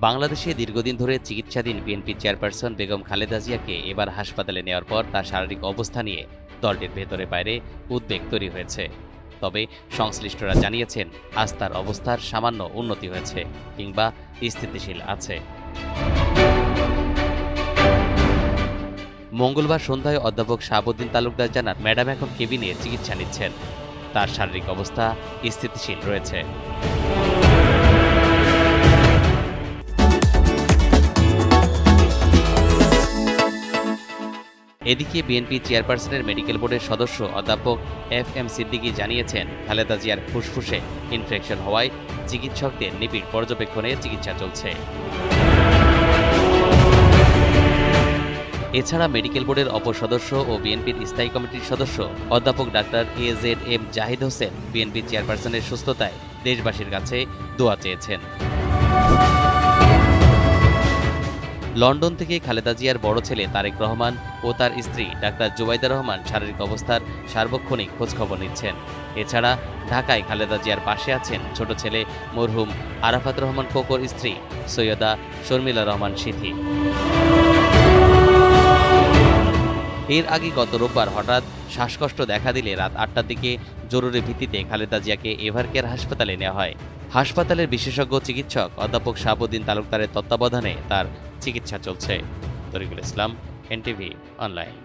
বাংলাদেশে দীর্ঘদিন ধরে চিকিৎসাধীন বিএনপি চেয়ারপারসন বেগম খালেদা জিয়াকে এবার হাসপাতালে নেওয়ার পর তার শারীরিক অবস্থা নিয়ে দলটির ভেতরে বাইরে উদ্বেগ তৈরি হয়েছে। তবে সংশ্লিষ্টরা জানিয়েছেন, আজ তার অবস্থার সামান্য উন্নতি হয়েছে কিংবা স্থিতিশীল আছে। মঙ্গলবার সন্ধ্যায় অধ্যাপক শাহাবুদ্দিন তালুকদার জানান, ম্যাডাম এখন কেবিনে চিকিৎসা নিচ্ছেন। তার শারীরিক অবস্থা স্থিতিশীল রয়েছে। এদিকে বিএনপি চেয়ারপারসনের মেডিকেল বোর্ডের সদস্য অধ্যাপক FM সিদ্দিকী জানিয়েছেন, খালেদা জিয়ার ফুসফুসে ইনফেকশন হওয়ায় চিকিৎসকদের নিবিড় পর্যবেক্ষণে চিকিৎসা চলছে। এছাড়া মেডিকেল বোর্ডের অপর সদস্য ও বিএনপির স্থায়ী কমিটির সদস্য অধ্যাপক doctor AZM Zahid Hossain BNP চেয়ারপারসনের সুস্থতায় দেশবাসীর কাছে দোয়া চেয়েছেন। লন্ডন থেকে খালেদা জিয়ার বড় ছেলে তারেক রহমান ও তার স্ত্রী ডাক্তার জুবাইদা রহমান শারীরিক অবস্থার সার্বক্ষণিক খোঁজখবর নিচ্ছেন। এছাড়া ঢাকায় খালেদা জিয়ার পাশে আছেন ছোট ছেলে মরহুম আরাফাত রহমান কোকোর স্ত্রী সৈয়দা শর্মিলা রহমান সিথি। এর আগে গত রোববার হঠাৎ শ্বাসকষ্ট দেখা দিলে রাত 8টার দিকে জরুরি ভিত্তিতে খালেদা জিয়াকে এভারকেয়ার হাসপাতালে নেওয়া হয়। হাসপাতালের বিশেষজ্ঞ চিকিৎসক অধ্যাপক শাহাবুদ্দিন তালুকদারের তত্ত্বাবধানে তার চিকিৎসা চলছে। তরিকুল ইসলাম, NTV অনলাইন।